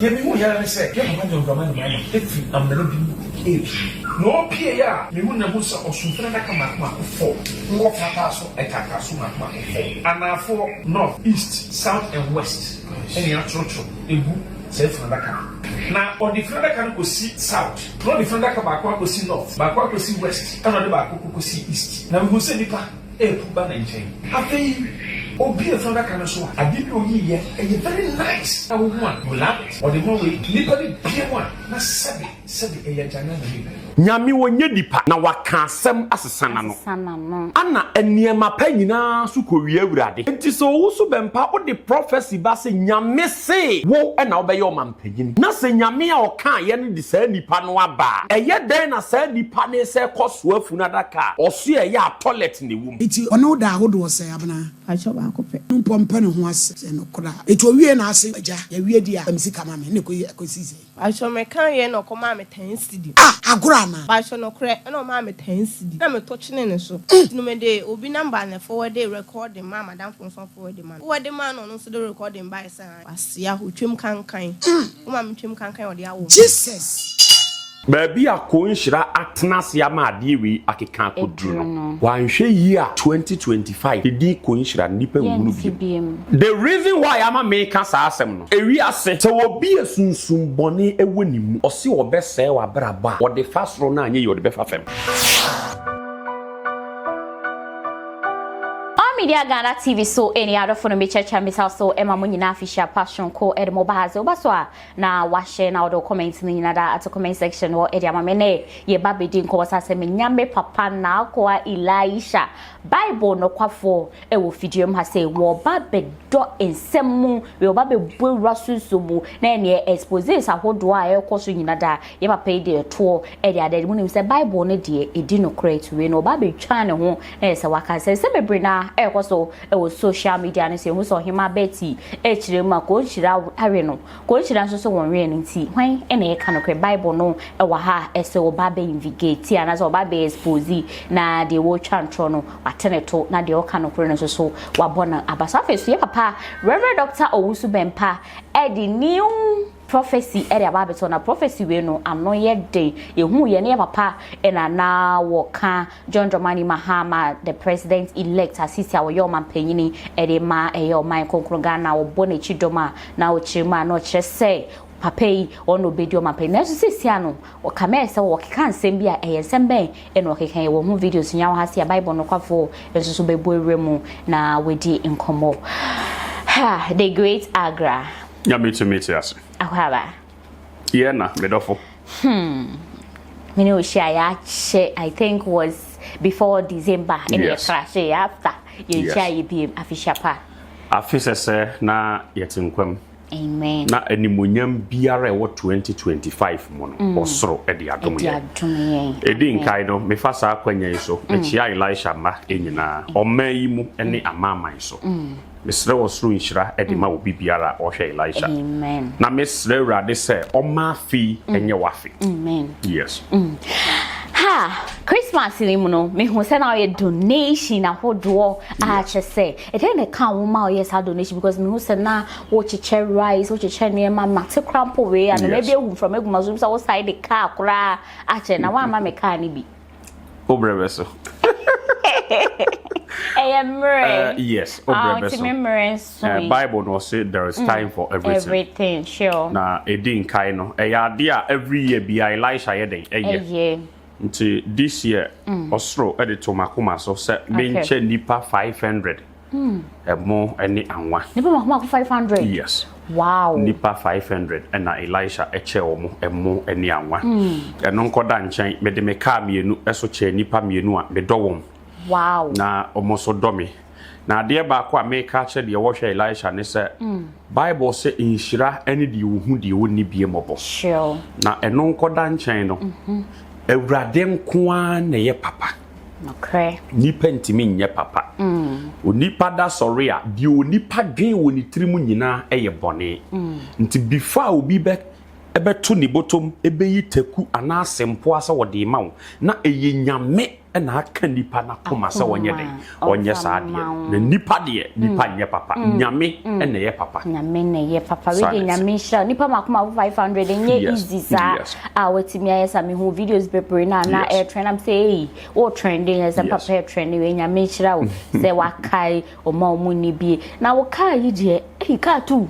Yemi ya say, "Yemi Mama, if I'm not being age. No Pia, me wouldn't have so or something that come at for. More Fataso, a Takasu at my and now for north, east, south, and west. Any church in who said from that camp. Now, on the front, I can go see south. No, the front, I can go see north. Back, go see west. And on the back, go see east. Now, we will say, Nipa, Puba and chain. Obi from that kind of so I give you here and you're very nice. I will want you love it. Or the more we nobody be one. Na sabi a yajana Nyame wonye nipa na waka asem asesana no. Ana eniema pa nyina so kowie awurade. Enti so wo so bempa wo de prophecy ba se nyame se wo na wo be ye omampanyini. Na se nyame a oka ye ne de sa nipa no aba. Eye den na sa nipa ne se koso afunu adaka. Oso ye ya toilet ne wum. Enti ono da hodo se abana. Achoba akopɛ numpɔmpɛ ne ho ase no kora eto wie na ase agya ya wie dia amsi kama me ne kosi se aso me kan ye no koma me 10 cedi agora na aso no kora na ma me 10 cedi na me to chine ne so no me dey obi number na forward dey recording ma madam from forward man no so dey recording by say asia ho twem kankan o ma me twem kankan o dey awo Jesus Baby a Nhyira atnase ama adewi akeka kodru no wanhwe yi a 2025 edi Nhyira nipa wunu bi the reason why ama make sa asem no ewi ase te obi esunsum bone ewonimu ose obese wa braba wo de fasro na anye yo de befa fem Media Ghana TV so any other for me church and miss also Emma Munina official passion ko edmo bahazo baswa na washe na odo comments ni nada at comment section or edi amamene ye babedi nko wasase me nyame papa na akwa Elisha Bible Nokwafo e wo fidium ha say wo babedo ensemu we babebu rasusumu na ene expose sa hodo a ekoso nyinada ye papa e de to edi ade munim say Bible ne de edi no correct we no babetwa ne ho na say waka say bebre na so it was social media and say who's Ohemaa Betty echirema ko nhyira awe no ko nhyira so won we nti hwan ene ka no Bible no e wa ha ese oba be invigate and as oba be expose na de wo twantro no wateneto na de o ka no kro no so wabona abasafe so ye papa Rev Dr. Owusu Bempa the new prophecy area babeto na prophecy we no ano ye dey ehu ye ne papa ena na woka John Dramani Mahama the president elect asisi a wo yoma panyini ede ma eyo man konkro Ghana wo bone chidoma na wo chirima no kire say papa yi ono bedio mapen na so sisia no wo kama ese wo keka nsem bia eyensem ben eno keka ye wo hu videos nya wo hase Bible no kwafo eso so bebo ewremu na wedi nkomo ha the great Agra ya meet yes Ahaba. Yeah, na medofo. Mini Oshia I think was before December in the crash after you share you be official pa. Afisa na yetinkwam. Amen. Na animunyam biara wo 2025 mo no osoro e de adom ye. Edi nkai no me fa sa kwanya iso echia Elisha ma enyina omayimu ene amaman so. Mesre osoro Nhyira e de ma obi biara o hwe Elisha. Amen. Na mesre urade se oma fi enye wafi. Amen. Yes. Ha, Christmas limuno me hu se na ye donation ahodo a che say e dey na kan wo ma yes ha donation because me hu se na wo chiche rice wo chiche ne ma mate crampo we and maybe hu from eguma so wo side the car kura a che na wa ma me car ni bi Obrebeso. Yes, Obrebeso. Bible no say there is time for everything. Everything, sure. Na edin kai no e ya dia every year bi Elisha ye den eye. Nti this year osro e de to makoma so say menche nipa 500 emo eni anwa nipa makoma 500 yes wow nipa 500 and Elisha eche omo emo eni anwa eno nkoda nchen me de me ka mienu eso che nipa mienu a me dowom wow na omo so domi na de ba ko a me ka che de wo hwe Elisha ne say Bible say Nhyira eni de wo hu de woni bie mobo sure na eno nkoda nchen no Ewurade nkoa na ye papa. Okay. Nipa ntimi nye papa. Onipa da sorry a di onipa dwen woni tirimu nyina eye bone. Nti before obi be ebeto ni botom ebeyi teku ana asempo asa wode ma wo na eye nyame na aka nipa na koma se wonye den onye saa de na nipa de nipa nye papa nyame na ye papa nyame na ye papa we de nyame sha nipa makoma 500 enye easy sa wetimi ayesa me hu videos bebre na air trend am say o trending as a papa air trending we nyame hira wo se wakai o ma omu ni bi na wo kai yi de ka tu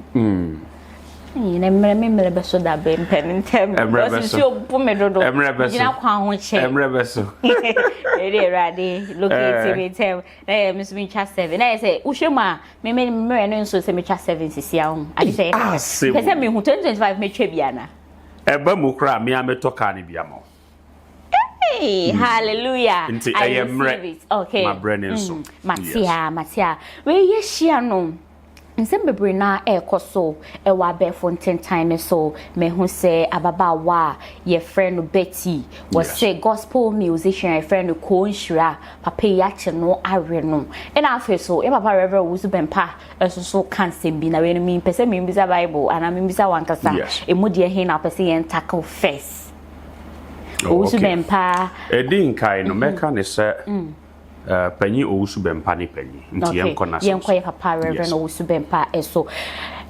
na mmere beso da be mpenintem because you pu me dodo gina kwa ho che emre beso ere rade locate me tem na miss me cha 7 na say uhwema me mmere no nso se me cha 7 sisi ahun ade say pese me hu 2025 me twa bia na eba mu kra me ametoka ne bia mo hey hallelujah nti emre okay my brain nso matia we ye hia no Nsembebre na ekoso ewa befo ntentine so me hu se ababawa ye friend Betty was say gospel musician ye friend Konhira papa yache no are no e na afi so e papa Rev Owusu Bempa so kansem bi na we no mi pese mi bisa Bible ana mi bisa wankasa e mudi he na pese ye tackle first Owusu Bempa edin kai no meka ne se panyi Owusu Bempa ni panyi nti yenko ye papa Rev Owusu Bempa eso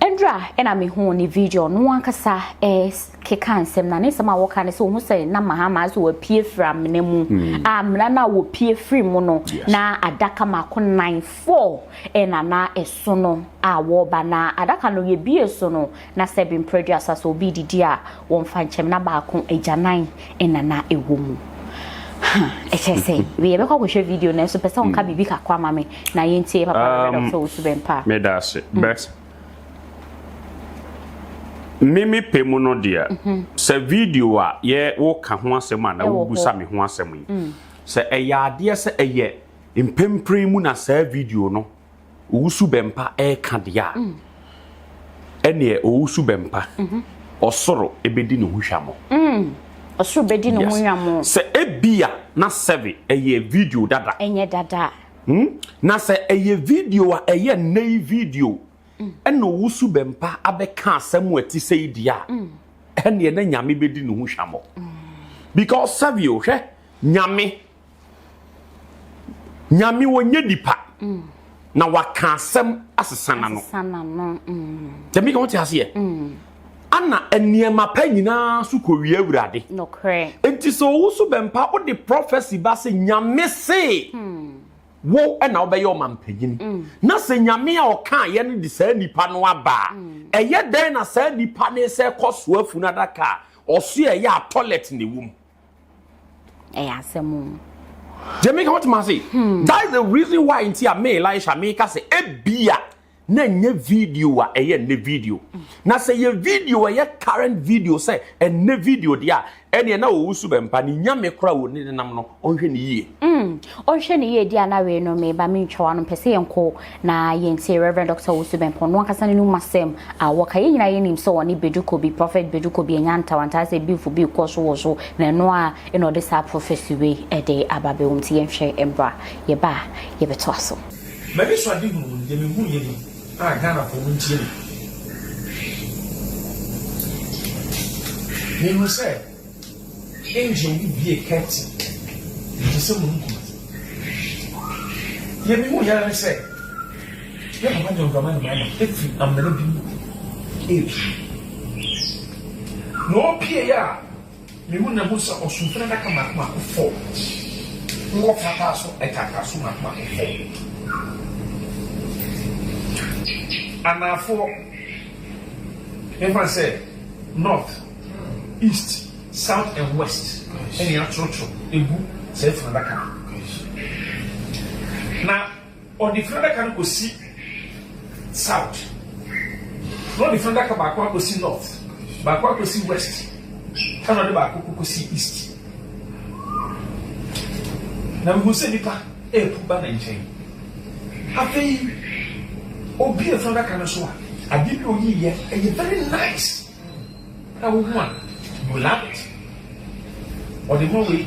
endra ena me hu ni video no ankasa keka nsem na ne sama woka ne so hu say na Mahama so wapie from ne mu amna na wopie free mu no na adaka mako 94 ena na eso no wo ba na adaka no ye bie so no na sebin producer so bi didi a won fa nchem na ba ko agyanan ena na ewo mu say we ebe kwa hwe video na so pesa onka bibi kakwa mame na yentie papa Rev Owusu Bempa me da se but mimi pemu no dia se video a ye wo ka ho asem na wo busa me ho asem yi se eyade se eye impempre mu na se video no Owusu Bempa ka dia ene Owusu Bempa osoro ebedi ne ho hwamo osoro bedi ne ho hwamo se ebia na 7 eye video dada enye dada na se eye video a eye nei video eno Owusu Bempa abeka asem ati sei dia ene na nyame bedi ne ho hwamo because savio hwe nyame wonye dipa na waka asem asesana no temi ko ti ase ana eniema pa nyina su kowie awurade no kre enti so Owusu Bempa o de prophecy ba se nyame se wo na obeye o mampagini na se nyame a oka ye ne de sa nipa no aba eye den na sa nipa ne se koso afu na daka oso ye ya toilet ne wum asemu Jamaica what must say that is the reason why inti a me Elisha me ka se ebia na nye video a eye ne video na se ye video a ye current video say ene video dia ene na Owusu Bempa ni nyame kora wo ne nam no onhwe ne yie onhwe ne yie dia na we no me ba me ntwa no pese yenko na yenti Reverend Dr. Owusu Bempa no akasa ne no masem a woka ye nyina ye nim so woni beduko bi prophet beduko bi nyanta wanta se bi fu bi koso wo so na no a eno de sa prophecy we e de ababe wonti yenhwe embra ye ba ye beto aso maybe so adi hu ye me hu ye ni Ghana for Muntie. He will say, Angel will be a cat. It is so good. Yet, we will say, you have a man of the man, if I'm never been age. No Pierre, me wouldn't have also or something like a mark of 4. More for a cacasso mark of 4. And for everyone say north, east, south, and west. Any natural ebu say from that kind. Now, on the front can go see south. Not the front that can go see north, but go see west. Cannot the go see east. Now we go say nipa puba na nchen. Happy. Obi from that kind of so I give you ye and you're very nice. I will want you love it. Or the more way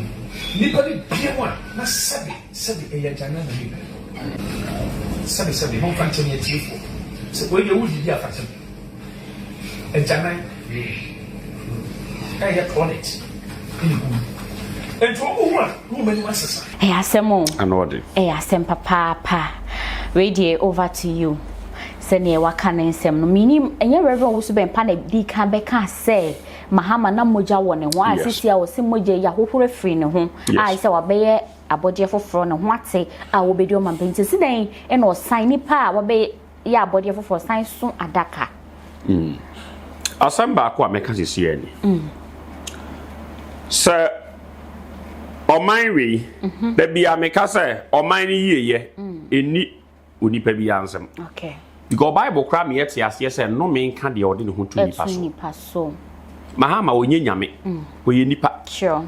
nobody be one na sabi a jana na me. Sabi home function ye tifo. So when you would be a fashion. A jana I have on it. And to who many masses? Hey, Asemo. Anode. Hey, Asem Papa. Radio over to you. Sene wakana nsem no minim enye Rev Obofour Bempa na di kan beka say Mahama na moja wone ho asisi a wose moja ya hohore free ne ho ai se wabeye abode foforo ne ho ate a wobedi o mampenti sidan e no sign nipa a wabe ya abode foforo sign so adaka asamba ko ameka sisi ani se oman we da bia meka say oman ni yeye eni onipa bi ansem okay because Bible cry me yet yes yes no me can de odi ne ho tu nipa so Mahama onye nyame oye nipa sure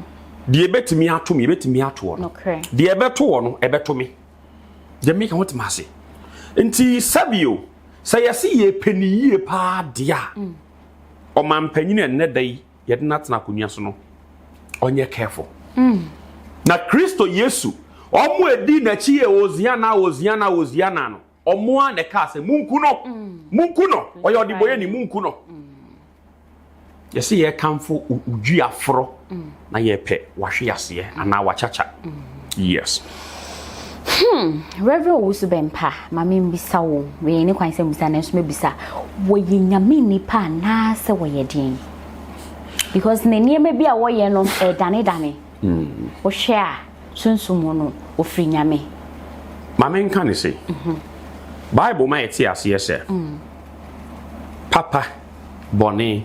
de ebetimi ato me ebetimi ato no okay de ebeto no ebeto me de me kan wotima ase nti sabio say yesi ye peniye pa dia o man panyine ne dai ye de natna konua so no onye careful na Kristo Yesu omo edi na chi ye oziana no omo an ka se munku no oye odiboye ni munku no yesi ye kamfo udwi afro na ye pe wahwe ase ana wachacha yes Rev Obofour Bempa mama mbisa wo we ni kwan se mbisa na so mbisa wo ye nyame nipa na se wo ye din because na niema bi a wo ye no dane wo hwe a sunsumo no ofri nyame mama nka ne se Bible ma eti ase se papa bone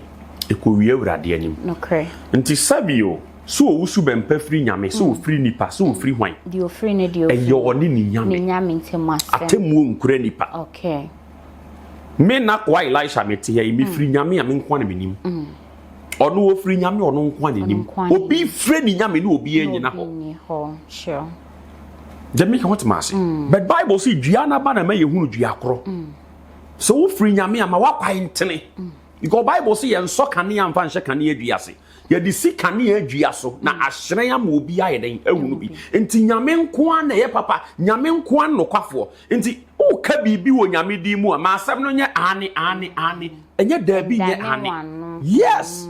ekowie urade anim okay nti sabio so Owusu Bempa free nyame so ofri nipa so ofri hwan di ofri ne di ofri eyo oni ni nyame ntemu ase atemu nkure nipa okay me na kwa Elisha meti ya mi free nyame a me nkwa na menim ono ofri nyame ono nkwa na nim obi free ni nyame na obi enyina ho sure de me kan what mase but Bible say dua na ba na ma yehunu dua koro so ofri nyame ama wakwa ntene because Bible say yen so kane amfa nhye kane aduase ye di si kane aduaso na ahyeren ama obi ayeden ehunu bi enti nyame nko na ye papa nyame nko an nokwafo enti o ka bibi wo nyame di mu ma asem no nye ane enye da bi nye ane yes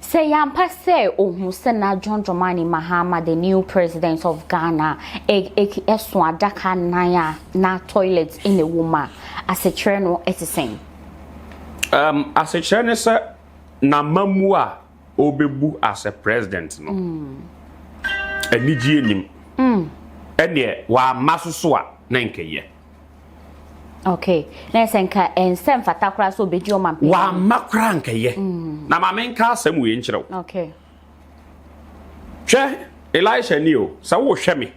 say yampa say ohun se na John Dramani Mahama the new president of Ghana eso adaka nan na toilet in a woman as a treno etisen as a Chinese na mamu a obebu as a president no anigi enim ene wa masuso a na nkeye okay na senka ensem fatakura so beji o mampe wa makra nkeye na mamenka asem we nkirew okay hwe Elisha ni o sa wo hwe me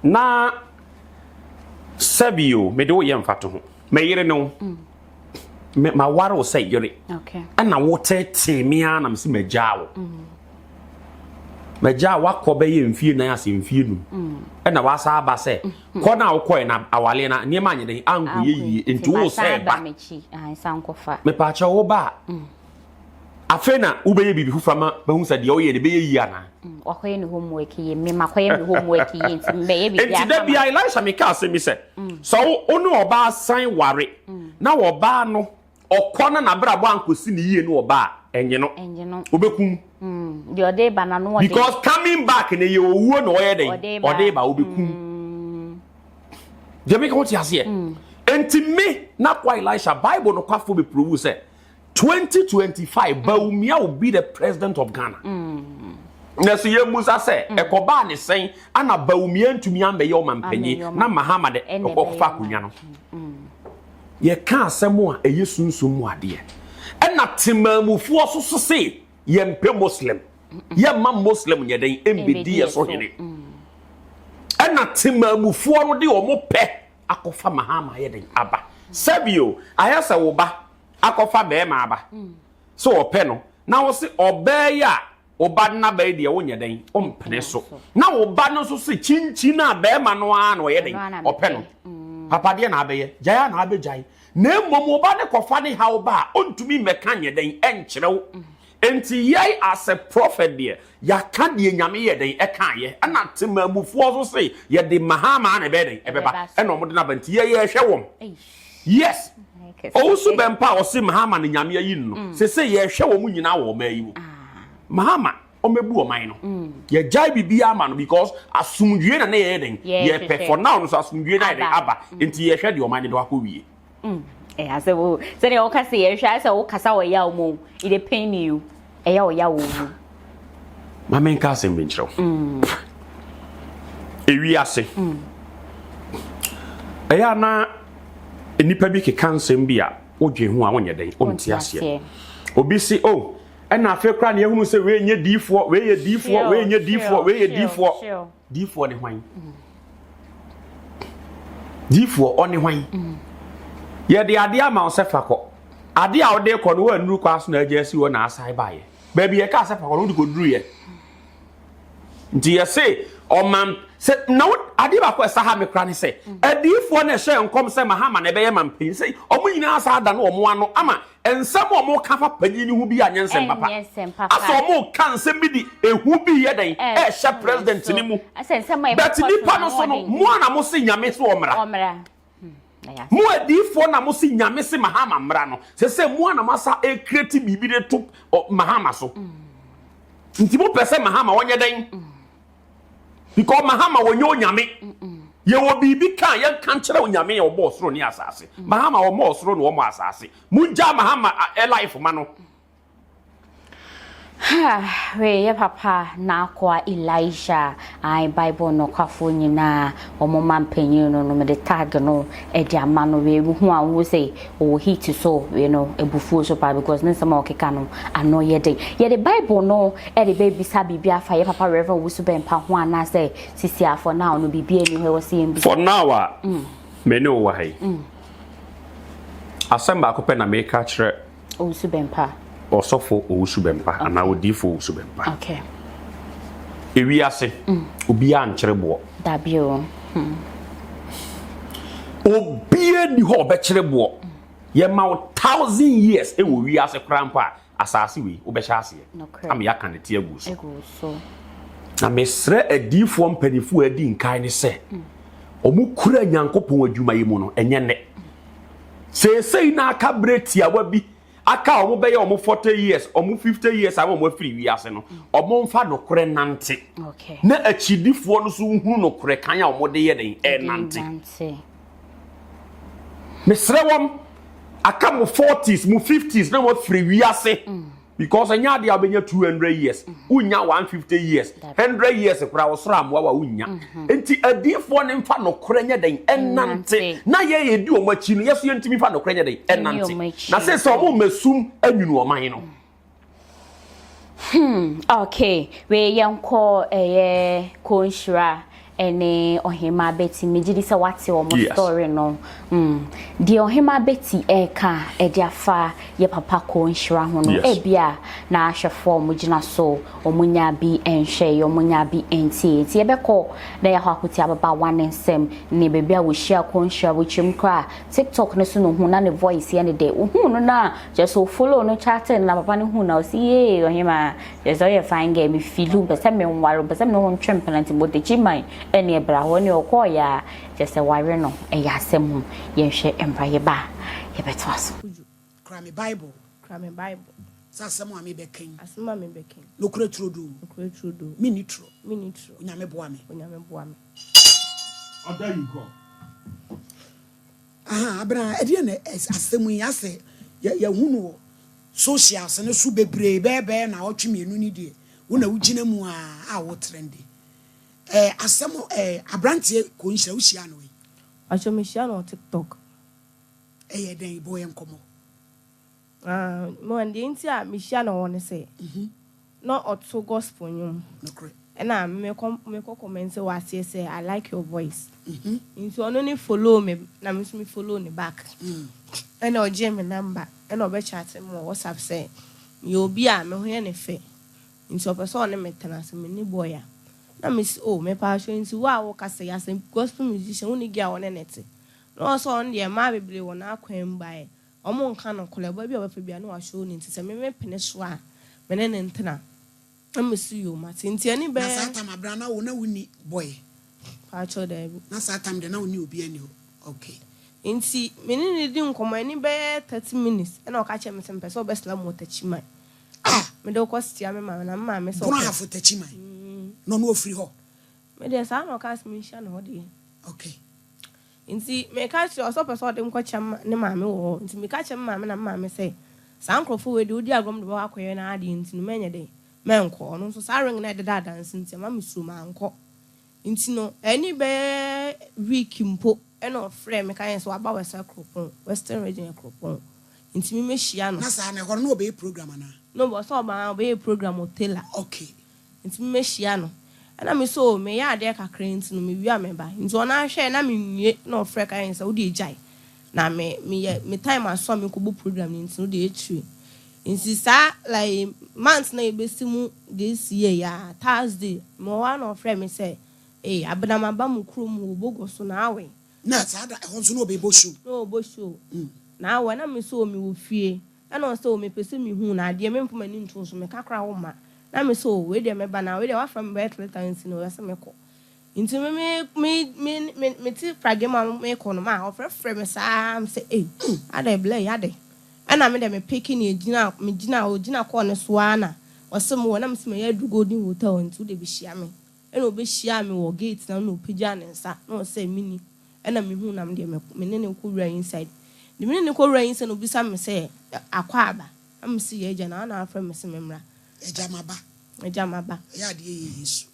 na sabio me de wo yem fato ho me yire no ma waro say yore okay ana wo tete me ana mse magyawo magyawo akobe ye mfie na ase mfie nu na wasa aba say ko na wo koy na awale na niema anyede angu ye enti wo say ba me pa cha wo ba afena ubeye bibi hufama bahu sa de wo ye de be yi ana wakoye ni homework ye me makoye ni homework ye enti me ye bibi enti da bia Elisha me ka say me say so onu oba san ware na wo ba no okona na brabo ankosi ni yie no oba enye no obekum the ode ba na no because coming back na ye owuo na oye den ode ba obekum je make what you say enti me na kwa Elisha Bible no kwafo be prove say 2025 Bawumia will be the president of Ghana na so ye musa say ekoba ne sen ana Bawumia ntumi ameye o mampanyi na Mahama de okofa kunya no ye ka asemo a eye sunsum mu ade na timamufu so se ye mpe muslim ye ma muslim ye den embedi ye so hene na timamufu no de o mo pe akofa Mahama ye den aba sabio ayasa wo ba akofa be ma aba so o pe no na wo se obe ya oba na be de wo nye den o mpene so na wo ba no so se chinchi na be ma no a na ye den o pe no papa de na abeye jaya na abejai na momo ba ne kofa ne ha oba ontumi meka nye den enkyerɛw enti yai as a prophet there ya ka de nyame ye den eka ye ana temamufuo so se ye de Mahama na be den ebeba ena omode na banti ye hwɛ wom yes Owusu Bempa o se Mahama ne nyame yi no se ye hwɛ wom nyina wo ma yi mu Mahama omebu oman no ye jai bibia ama no because asumdue na ye den ye pe for now no so asumdue na ye aba enti ye hwe de oman de akɔwie ase wo se ne o ka se ye hwe ase wo kasa wo ya wo it dey pain you eya wo ya wo ma men ka se mbenchro ewi ase eya na enipa bi ke kansem bi a odwe hu a wonye den onti ase obi si oh ena afi kra na ehunu se we nye difo we ye difo we nye difo we ye difo difo ne hwan difo oni hwan ye de ade ama o se fakọ ade a o de kọ no wa nuru kwa so na aja si wo na asai bae ba bi ye ka se fakọ no de ko duru ye nti ye se o man se na ade ba ko esa ha me kra ne se adifo na hye nkom se Mahama na be ye mampen se o mu nyina asa ada na o mo ano ama ensem o mo kafa panyi ni hu bi anyensem papa aso o mo kan se bi di ehu bi ye den e hye president ni mu but ni pa no so no mo na mo se nyame so omra mo adifo na mo se nyame se Mahama mra no se mo na masa e create bibi de to Mahama so nti mo pese Mahama wonye den because Mahama wonyo nyame ye wo bibi kan ye kan kire onyame ye obo soro ni asase Mahama wo mo soro no wo mo asase munja Mahama e life ma no we ye papa na kwa Elijah ai Bible no kwafo nyina omo mampanyin no me de tag no e di ama no we hu a wo say o hit so we no ebufuo so pa because ne sama okeka no ano ye de Bible no e de baby sabi bia fa ye papa Rev Obusu Bempah ho ana say sisi afọ now no bibia ni he wo say mbi for now me no wa hai asamba akopɛ na me ka kire Obusu Bempah Osofo Owusu Bempah ana odifo Owusu Bempah okay ewi ase obi a nkyere bo dabio obi ni ho be kyere bo ye ma 1000 years e wo wi ase krampa asase wi wo be hya ase am ya kan te agu so na mesre adifo mpanifo adi nkan ne se omu kura nyankopon adwuma yi mu no enye ne sei na aka bretia wa bi aka omo be ye omo 40 years omo 50 years am omo afiri wi ase no omo mfa no kore nante okay na achidifo no so hu no kore kan ya omo de ye den nante mesre wam aka mo 40s mo 50s na mo afiri wi ase because anya de abenya 200 years unya 150 years 100 years kura wosoro amwa wa unya enti adifo ne mfa no kore nya den enante na ye yedi o machi no yeso yentimi mfa no kore nya den enante na se o mo mesum anwunu o man no okay we yanko konshira ene Ohemaa beti mejidi se wate o mo story no di Ohemaa beti eka ediafa ye papa konshira ho no ebia na ahwefo mo gina so omunya bi enhwe omunya bi enti ti ebekọ na ya hakuti ababa wanensem ne bebia wo share konshira wo chim kra TikTok ne so no hu na ne voice ye ne de hu no na just so follow no chat na papa ne hu na o si ye Ohemaa just o ye fine game filu be se me nwaro be se me no ntwem penalty bo de chiman eni ebra ho ne okoya just say wire no e yasem ye hwe embra ye ba ye beto aso kra me Bible sasem wa me beken asema me beken lokure trodo minitro onyame boa me Other you go abra edi na asemu ya se ya hunu social se ne su bebre bebe na otwemienu ni die wo na wugina mu a wo trendy asemo abrantie ko nhira wo hia no yi acho me hia no TikTok ye den boy enkomo mo ndi nti a me hia no won se no oto gospel nyum no correct na me comment say wa say I like your voice nti ono ni follow me na me follow ni back and o je me number and o be chat mo WhatsApp say you obi a me ho ye ne fe nti o person ne metana se me ni boy a na miss me passion nti wa wo kase ya se gospel musician woni gi a won nete no so on de ma bebre won akwan bae omo nka no koleba bi obafa bia no wa show ni nti se me pene so a me ne ntena na miss you ma nti ani be na satam abra na wo na woni boy pa cho da bi na satam de na woni obi ani okay nti me ne di nkomo ani be 30 minutes na o ka che me se mpese obesla mo tachiman me do kwastia me ma na ma me so Bono hafo tachiman no no free ho me dey sa no cast me sha no dey okay nti me catch you so person dem kwacham ne ma me wo nti me catch ma me na ma me say sa nkrofo we dey odi agom de ba akoye na ade nti no menye dey menko no so sa ring na de da dance nti ma me su ma nko nti no any be week mpo e no frame me kan so aba west akropon western region akropon nti me mehia no na sa na ho no be program na no but so ba be program hotel okay nti me mehia no ana me so me ya ade kakra nti no me wi ameba nti ona hwe na me nwie na ofre kan so wo de ejai na me time aso me ko bu program nti no de etri nti sa like months na ebesimu this year ya Thursday mo wa na ofre me say abena maba mu krom wo bogo so na awe na sa da ho so no be bo show no bo show na awe na me so me wo fie ana o so me pese me hu na ade me mpoma ni nto so me kakra wo ma na me so we de me ba na we de wa from better times no yasa me ko nti me ti fragema me ko no ma ofre me sa say ada ble ya de ana me de me picking e gina me gina ko ne so ana osem wo na me se me ya dugo din hotel nti de bi hia me ena obehia me wo gate na no pija ne nsa na o say mini ena me hu na me de me ne ko wura inside de me ne ko wura inside no bisa me say akwa aba am si ye na na afre me se me mra ejamaba ya de Yesu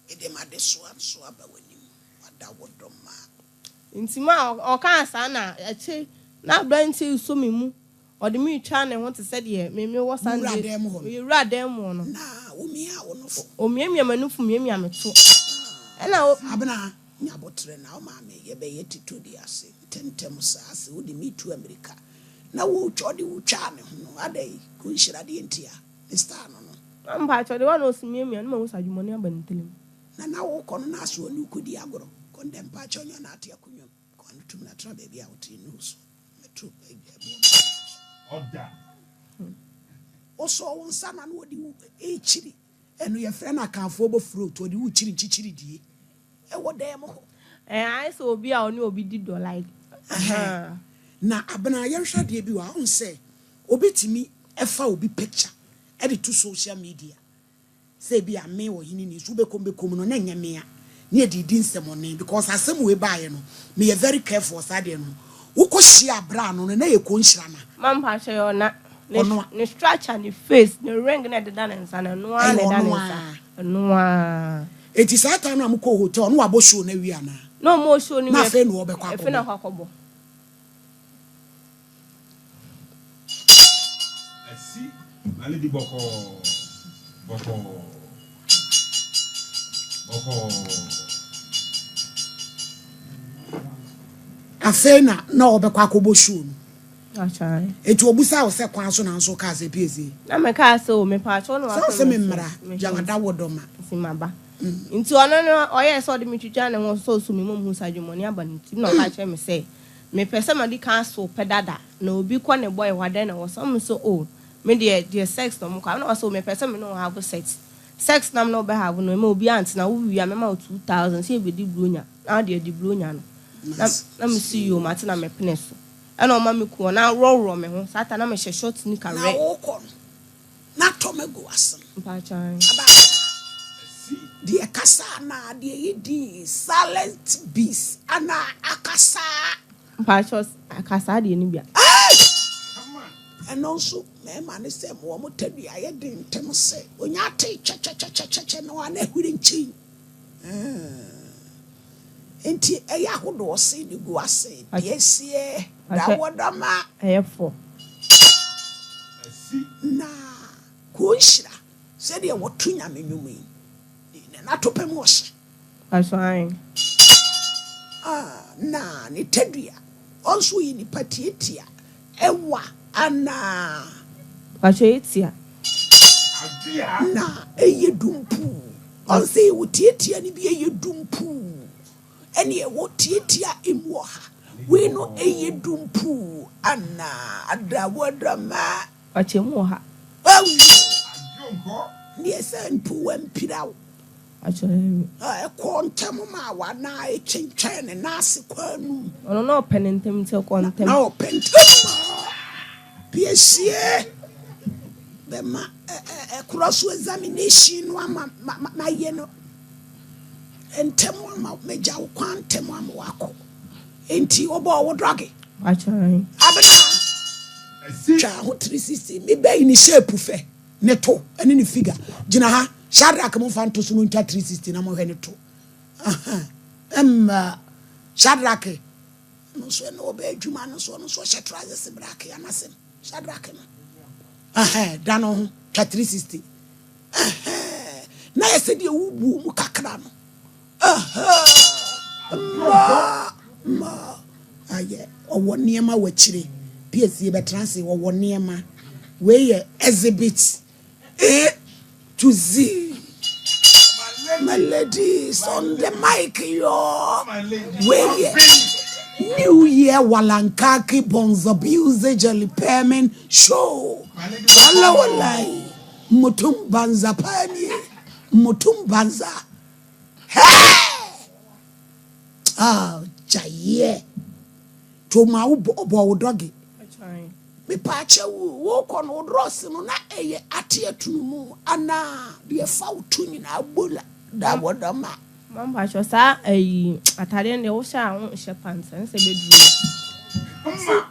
ede ma de so aba wani wada wodoma intima o kan sa na eche na branti so me mu o de me twa ne ho te se de me wo Sunday we wura dem mo no na wo mi a wo no fo o miamia manufu miamia meto ena abena nya botre na o ma me ye be ye tito di ase tentem sa ase wo de me tu America na wo chodi wo twa ne ho adai ko nhira de ntia star no mba chodi wa no simiamia no ma wo sadwumoni abantelim na wo kono na so ni kodi agoro kondem pa chonyo na atia kunyo kono tum na tra baby a wotri no so metu oda oso won sana no odi wo chiri enu ye frɛ na Akufo Addo to odi wo chiri chichiri die e wo dem ho I so obi a oni obi di do like na abena ye hwɛ de bi wa on sɛ obetimi efa obi picture e de to social media say bi a me wo hini ni so bekom no na nya me a ne di nsɛmɔne because asɛm we baaye no me ye very careful sade no wo ko hia bra no na ye ko nhira na mampa hwe yo na ne structure ne face ne ring na de dan nsa na no a ne dan nsa no a eti satan no amko hotel no abo show na wi ana no mo show ni na fe no obekwa akọ na kwakobo asi mali di boko afena na obekwa akobo show no achai eti obusa wo se kwan so na nso ka se pieze na me ka so me pa cho no wa so me mra jawada wodoma simaba nti ono no oye so de mitwitwa ne ho so me mum sadwumoni abanti na ka che me say me pese ma di kan so pedada na obi kwa ne boy wada na wo so so me the sex no kwa na so me pese me no have sex nam no be have no me obi aunt na wo wi me ma 2000 say be di bronya na de di bronya no na me see you mate na me peneso ana o ma me ko na ro me ho sata na me hye short ni ka re na wo ko na to me go asem mpa chan the akasa na the yidi silent beast ana akasa mpa chos akasa de ni bia and also me man say mo mo tadu aye den tem se onya te che no ana huri nchi enti eya hodo se ni go ase de sie da wodama efo na ko nhira se de wotu nya menwum yi na topem wo se aswan na ni tadua also yi ni patietia ewa ana pachetia na eyedumpu on say wo tietia ni bi eyedumpu ene e wo tietia emu ha we no eyedumpu ana adawodrama achemu ha ajonko ni esanpu wampirawo achemi e kontem ma wa na e chinchan ne nase kwanu ono no penentem te kontem na opentem piesie bema cross examination wa ma ye no entemu ma meja wo kwan ntemu am wako enti obo wo drug actually abena cha ho 360 me be ni shape fe ne to ene ni figure gina ha Shadrack mo fan to so no 360 na mo he ne to Shadrack no so no be adwuma no so she trousers black ya nasem Shadrack no dano ho 360 na yese de wubu mu kakra no ma aye owo niema wachire piesie be transe owo niema we ye exhibit A to Z. My ladies on the mic, yo. Where New Year Walankaki Bonds Abuse Jelly Payment Show. Wala walai. Mutum Banza Pani. Mutum Banza. Hey! Ah, Jaye. To my obo doggy. Me pacha wo kon wo dross no na eye atie tunumu ana de fa utuni na abola da wodama mamba cho sa atare ne wo sha wo she pants nse bedru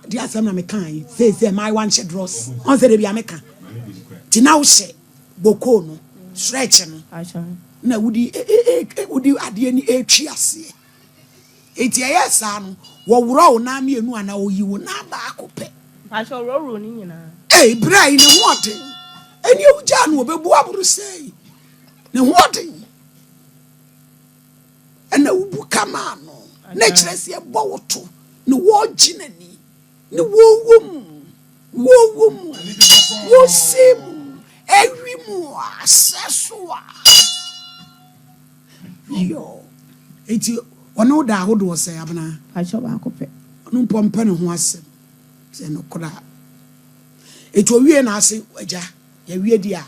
di asem na me kan say my one she dross on say de bia me kan ti na wo she boko no stretch no acha na wudi ade ni etwi ase eti eye sa no wo woro wo na me enu ana oyi wo na ba akopɛ Pacho roro ni nyina. Brai ni hoten. Eni uja no obebu aburu sei. Ni hoten. Ana ubu kama no. Na kire se ebo woto. Ni wo ginani. Ni wo wom. Wo wom. Wo sim. Ewi mu aseswa. Yo. Eti ono da hodo wo sei abana. Pacho ba akopɛ. No pompa ne ho asem. Se no kura eto wie na ase agya ya wie dia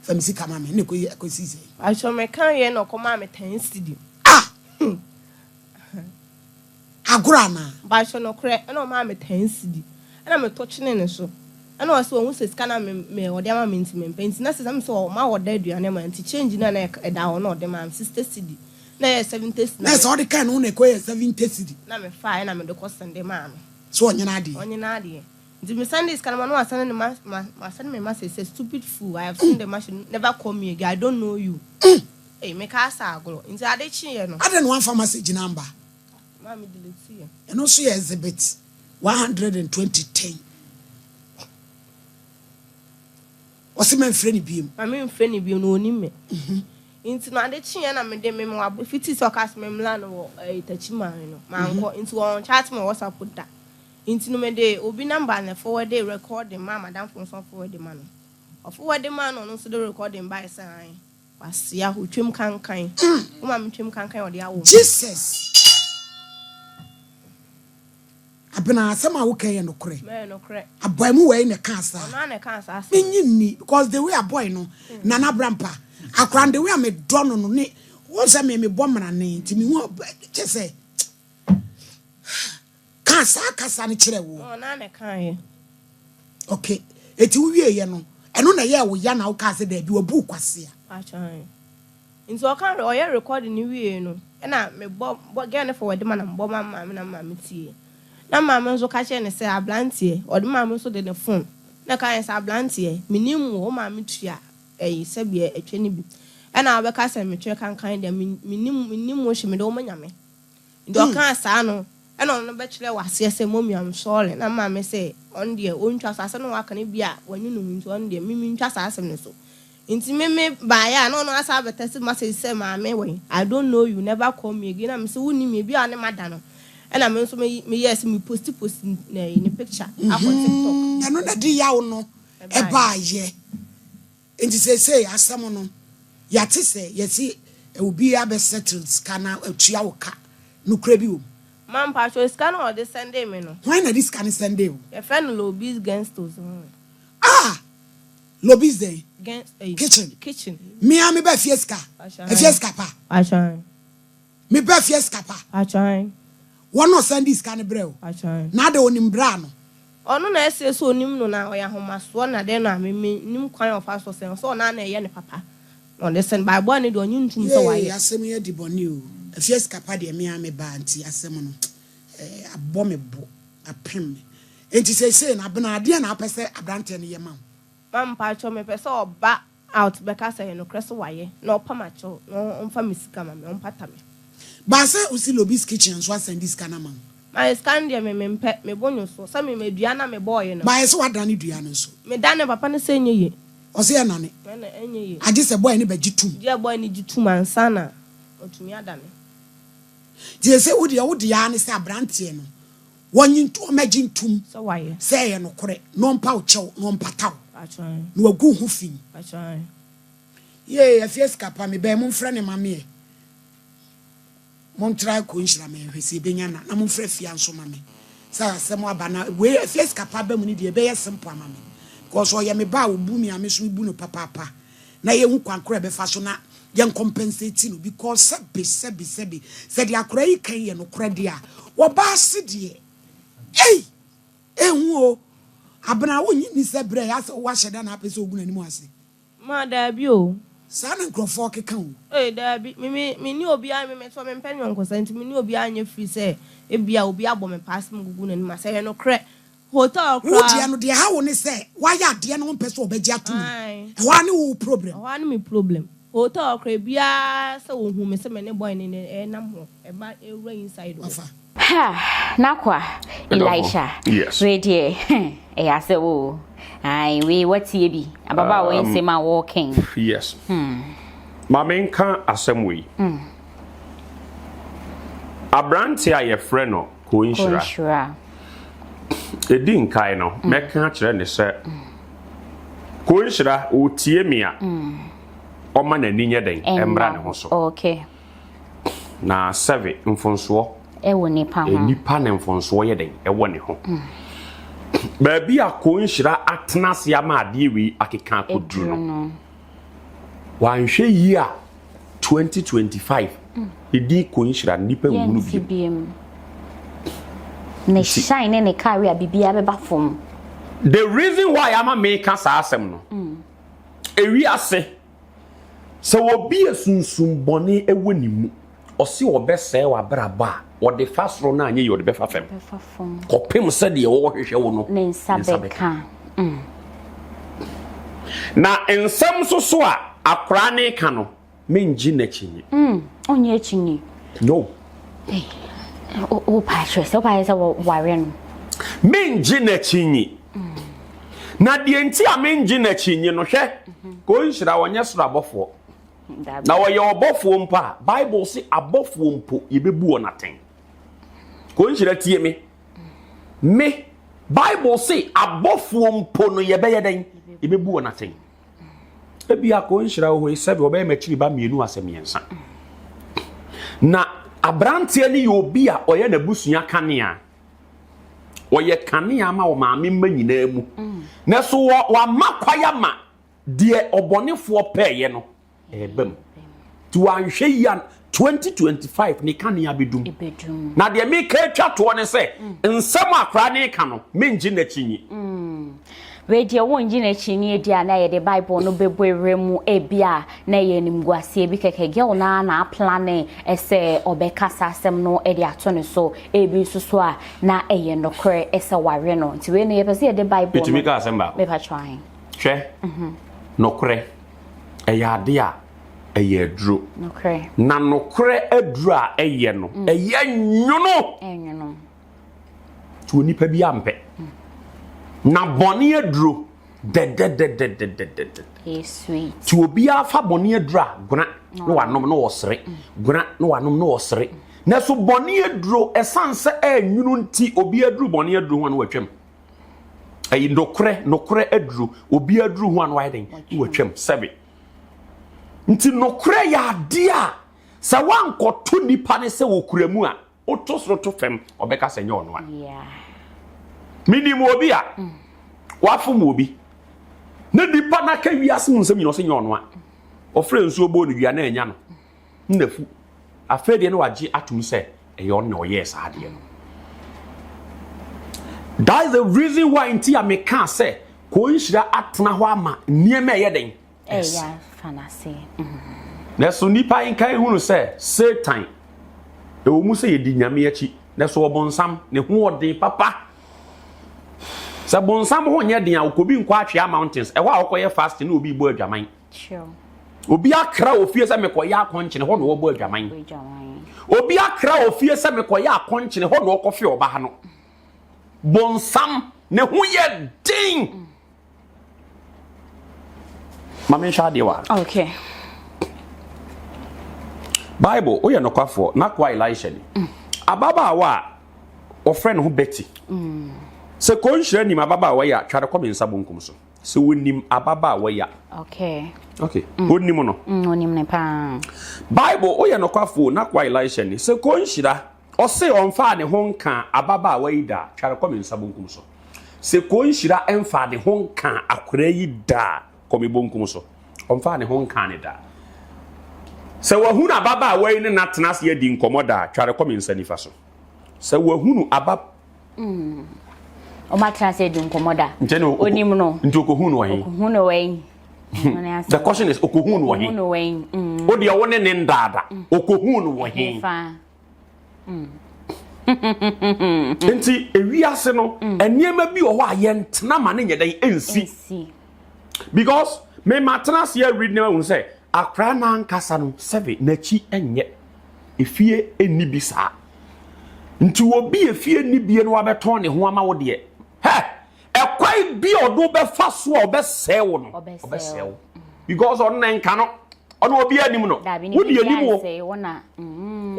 famisi kama me ne ko sise aso me kan ye no koma me 10 cedi agura na ba so no kure na o ma me 10 cedi na me to chine ne so na o se o hu se scanner me o de ma me ntime penti na se sam so o ma o da aduane ma nti change na e da ho na o de ma 60 cedi na 70 cedi na so o de kan no ne ko 70 cedi na me fa na me de ko sende ma no so onyina ade nti me Sundays kana no asane ne ma asane me ma say stupid fool I have seen the machine never call me again I don't know you me ka asa agolo nti ade chi ye no ade no one message number ma me delete ye and also your exhibit 12010 wasi men freni biem ma me freni biem no oni me nti no ade chi ye na me de me mo fiti so cast me mla no itachima no ma nko nti won chat me WhatsApp da nti no me de obi number na forward dey recording ma madam from so forward the man of forward the man no so the recording by say wasia ho twem kankan o ma me twem kankan o de awo Jesus abena asema wo kan ye no kore me no kore aboy mu we ne kansa na ne kansa ni because the way a boy no nana brampa akran the way me do no no ne won say me bo mra ne nti me hu say kasa ni kire wo na ne kan ye okay eti wo wie ye no eno na ye wo ya na wo kase da bi wo bu kwase a chan nti o kan o ye recording ni wie no na me bo get for wede man bo mama me na mama tie na mama nso ka che ne say ablantie o de mama nso de ne phone na kan say ablantie minim wo mama tua sebie atwe ni bi na obeka say me twe kankan de minim wo hye me de wo manyame ndi o kan sa no eno no be kire wase se mommy am sorry na mama say on de ontwa sase no waka ne bia wanyunu nti on de mimi ntwa sase ne so nti meme ba ya no asa betesi message say mama we I don't know you never call me again am say woni me bia ne mada no ena me nso me yes me post ne picture akọ TikTok eno na di yawo no e ba ye nti say asam no yate say yesi obi abe settled kana atua wo ka no kra bi wo man pacho scan or the Sunday me no why na this can Sunday wo e friend lobbies gangsters lobbies dey kitchen me am be fieska fieska pa achan me be fieska pa achan one no Sunday scan breo achan na de onim bra no ono na ese so onim no na oya homaso na de no ameme nim kwan of aso sen so na na ye ne papa no de sen bible ani de onyi ntum so waye asem ye di boni o afia skapa de me ame ba anti asem no abọ me bo apem enti say na bena ade na apese abrante ne ye mam pa cho me pese oba out beka say no kreso waye na opama cho no omfa misika ma me ompata me ba say usi lobby's kitchen so asend this kana mam my scan dia me mpe me bonyo so sa me medua na me boy no ba say wadane dua no so me dane papa ne say nyeye o say anane na enyeye age say boy ne ba gitum dia boy ne gitum ansa na otumi adane je say wodi ya ne say abrante no wonyi nto magi ntum so waye say ye no kore no mpa o chew no mpataw atwan no wagu hu fin atwan ye afia skapa me be mo mfra ne mame mon try ko nshira me hwese benya na mon fra fia nso mame sa asem abana we afia skapa ba mu ni de be ye simple mame cause o ye me ba obu mi ame so ibu no papa na ye hu kwankora be fa so na ye compensate no because sebi said ya kora yi kan ye no kora de a wo ba se de hu o abana wo nyi ni se bre ya se wo hyeda na apese ogun ani mu ase ma da bi o sana nkrofo keka o da bi me ni obi an me so me mpani onko santi me ni obi anya free se ebia obi abo me pass me gugu nani ma se ye no kre hotel kra wo dia no de ha wo ne se wa ya de no mpese obaji atumi wa ne wo problem wa ne me problem hotel kra bia se wo hu me se me ne boy ne nam ho e ba ewura inside o Nakwa Elisha yes radio say wo ai we what ye bi ababa we say ma walking yes mama nka asem we abrante aye frɛ no ko inshira edi nkai no meka kire ne se ko inshira o tie mi a o ma na ni nye den embra ne ho so okay na save mfonso ewo nipa ho nipa ne mfonso ye den ewo ne ho ba bia ko nhyira atena se ama ade wi akeka koduru no wanhwe yi a 2025 edi ko nhyira nipa ngunu bi ne shine ne career bibia be ba fom the reason why ama make sa asem no ewi ase so obi esunsun bone ewo nimu osi obese wa braba o de fasro na anye yo de befa fem kopem se de wo hwehwe wo no ne nsabeka na ensam so a akra ne ka no menji na chinyi onye chinyi no o pa se ware no menji na chinyi na de enti a menji na chinyi no hwe ko nhira wonye soro abofo na woye obofo mpa bible say abofo mpo yebebu onaten ko nhira tie me bible say abofo mpo no yebeye den yebebu onaten ebia ko nhira ho sebe obeye machiri ba mienu asemiensa na abrante ne yobi a oye na busua kanea oye kanea ma o maame mma nyina mu na so wa makwaya ma de obonefo peye no ebem to anhwe yan 2025 ni kanea bedum na de me ka twa to ne se nsam akra ne ka no menji na chinyi radio wonji na chini edia na ye the bible no bebweremu ebia na ye nimguase ebi kekege na plan ese obekasa asem no edi ato ne so ebi susu a na eye nokre ese ware no nti we no ye pese ye the bible bitimi ka asem ba me pa trying hwe nokre eye ade a eye aduro nokre na nokre aduro a eye no eye nwono to nipa bi ampe na boni aduro de sweet to obi afa boni adura guna no wanom no osere guna no wanom no osere na so boni aduro esanse anwunu nti obi aduru boni aduro ho na watwam ayi nokre aduro obi aduru ho na waiden watwam sebe nti nokre ya ade a sa wankoto nipa ne se wokuramu a otosoro to fem obeka se nye ono a minimum obi a wafum obi na dipa na ka wiase mu nsem nyino se nyono a ofre nsu obo no wia na enya no ndafu afede ne waje atum se eyo na oye sa ade no That is the reason why Ntia me can say ko nhira atena ho ama niema yeden. Yeah, fancy. Na so nipa nkai hunu say Satan e wo mu say yedi nyame achi na so obonsam ne ho odin papa. Sa bonsam ho nye den a okobi nkwa atwe mountains e ho a okoye fast na obi bo adwaman. Sure. Obi akra ofie se mekoya akonche ne ho no bo adwaman. Obi akra ofie se mekoya akonche ne ho no okofe oba ha no. Bonsam ne ho ye din. Mama shade wa. Okay. Bible oye Nokwafo na kwa Elisha ni. Ababa wa o friend ho Betty. Se ko nhire nim ababa wa ya tware ko mensa bonkum so. Se wonim ababa wa ya. Okay. Okay. Wonim no. Wonim ne pa. Bible oye Nokwafo na kwa Elisha ni. Se ko nhira o se onfa ne ho nka ababa wa yi da tware ko mensa bonkum so. Se ko nhira emfa ne ho nka akora yi da ko me bonkum so. Onfa ne ho nka ne da. Se wahunu ababa wa yi ne natena se yedi nkomoda tware ko mensa nifa so. Se wahunu ababa o matna say dun komoda onim no nti okohunu wahin okohunu wahin the question is okohunu wahin okohunu wahin o de wone ne ndada okohunu wahin nti ewiase no eniema bi o ho ayentena ma ne nyedan ensi because me matna se read na won say akra na nkasa no 7 na chi enye efie eni bi sa nti obi efie ni bie no wabeton ne ho ama wo de ekwai bi odo be fa so obesew no obesew because on na nka no ono obi anim no wo de anim wo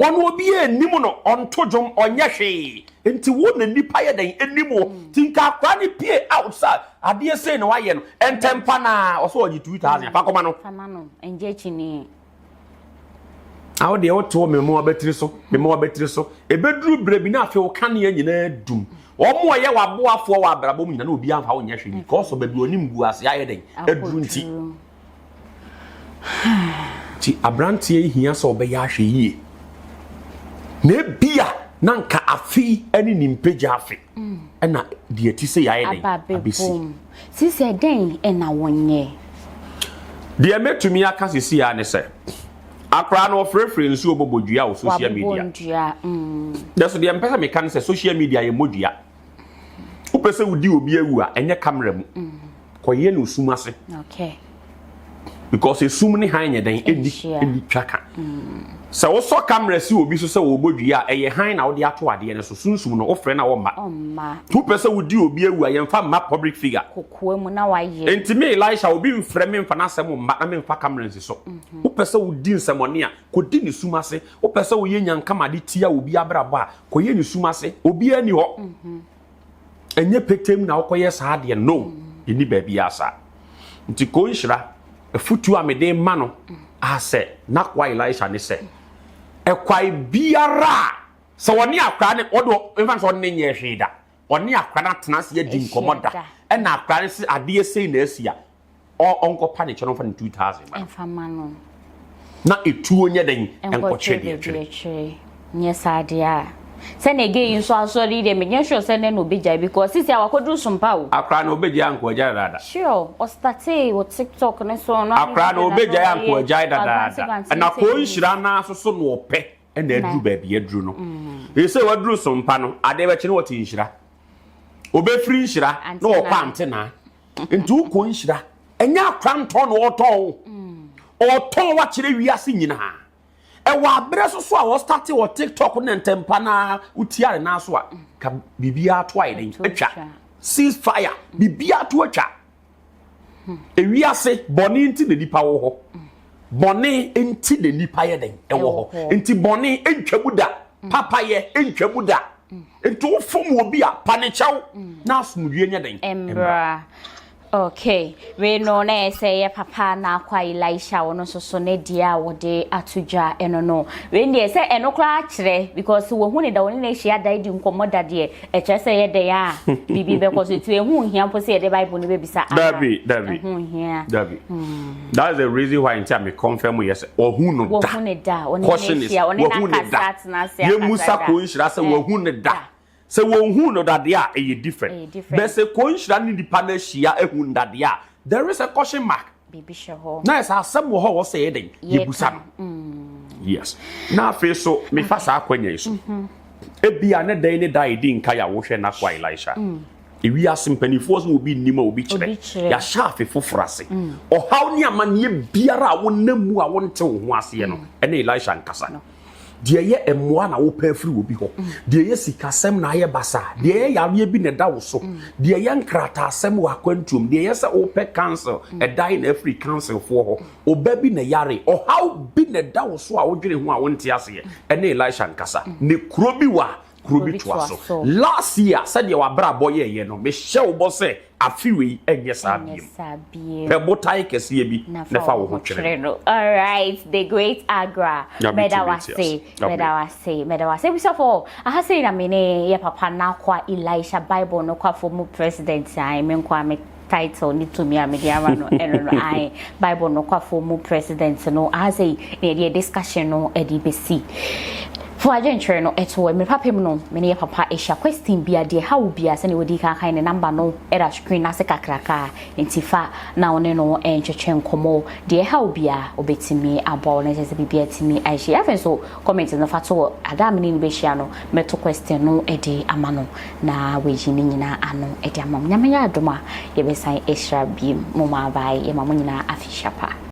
ono obi anim no ontodwom onye hwe nti wo na nipa ye den anim wo tinka akwa ni pie outside ade say na waye no entempa na oso oji 2000 fa koma no enje chini awo de oto memo abetiri so ebeduru brebi na afi o kane nyina dum omo ye waboafo wa abrabom nyina na obi amfa wo nyehwe because obebi onim gu ase ayeden eduru nti ti abrantie hia so obeya ahwe yie na bia na nka afi ani nimpeja afi na de ati se ayeden abisi sisi den na wonye de metumi aka sisi ya ne se akra no frefre nsu obobodua o social media that's the empesa me kan say social media ye modua upese wudi obi awu a enye camera mu koye no sumase okay because esum ni han ye den edi twaka so wo so camera si obi so say wo bodua eye han na wo de ato ade ne so sunsum no ofre na wo ma upese wudi obi awu a ye mfa ma public figure kokwa mu na waye enti me Elisha obi mfre me mfa na asem ma na me mfa camera nsi so upese wudi nsemone a kodi ni sumase upese wo ye nyankama de tia obi abrabo a koye ni sumase obi ani ho enye petem na okoye sa ade no eni ba bia asa nti ko nhira Afutuo amede ma no ase na kwa Elisha ne se ekwai biara so woni akra ne odo emfa so ne nye hweda oni akra na tena se yedi nkomoda e na akra ne se ade sei na asia onko pa ne cheno fa 2000 emfa ma no na etuo nye den enko chede nye sadia se na ge yin so asori de me nye sure se na obejai because sisi awakodu sumpa o akra na obejai anko ajai dada sure o starte o TikTok ne so no akra na obejai anko ajai dada na ko nhira na so no ope e na aduru ba bia aduru no e se waduru sumpa no ade be kye no wati nhira obefiri nhira na o kwa antena ntu ko nhira enya akra nto no oton wa kire wiase nyina ewa abre so a wo start wo TikTok na ntempa na utiare na so a ka bibia to ayi atwa ceasefire bibia to atwa ewiase boni nti de nipa wo ho boni nti de nipa ye den ewo ho nti boni entwabuda papa ye entwabuda nti wo fom obi a panechaw na asumdue nya den embra okay we no na say papa na kwa Elisha wono so ne dia wode atudwa eno no we ndie say eno kra kire because wo hu ne da woni na hia da di nkomoda de e kire say ye de ya bibi be ko so tu ehu hia po say de Bible ne be bisa dabi hu hia dabi that is the reason why I me confirm yes wo hu no da wo hu ne da woni ne hia woni na kasat na say ye musa ko nhira say wo hu ne da se won hu no dade a e different but se ko nhira ni dipa na hia ehun dade a there is a question mark bibi sheho na esa asem wo ho wo se yeden yebusa no yes na fe so me fa sa akwanya so ebia ne dan ne dai di nka ya wo hwe na kwa Elisha ewi asempanifoɔ so obi nima obi kyerɛ ya shafe fofrase ɔhaw ne amane biara a wonamu a wonte wo ho ase no ɛne Elisha nkasa de ye emmoa na wo pa afiri obi ho de ye sikasɛm na ayɛ basa de ye yare bi ne da wo so de ye nkrata asɛm wa kwantuom de ye sɛ wo pɛ cancel ɛdai na afiri cancel fo ho oba bi ne yare ɔhaw bi ne da wo so a wodwene ho a wonte ase ɛne Elisha nkasa ne kuro bi wa Krobi twaso last year said you abra boy ye no me show bo say afiwe enye sabiem pe botai kese bi na fa wo ho twere all right the great agra medawase we so for I say na me ne ye papa na kwa Elisha Bible no kwa for mu president ai me kwa me title ni to me amediama no eno ai Bible no kwa for mu president no I say the discussion no edi besi for agentry no eto me papa mu no me ne papa Asia question bia de how bia se ne wodi kan kan ne number no era screen na se kakraka entifa na one no enchechwe nkomo de how bia obetimi abo na se bibia timi aishi afen so comment no fato adam ni be hia no meto question no edi amano na weji ni nyina ano edi amam nyama ya adoma ye be san Asia bi mo ma bai ye mamu nyina afishapa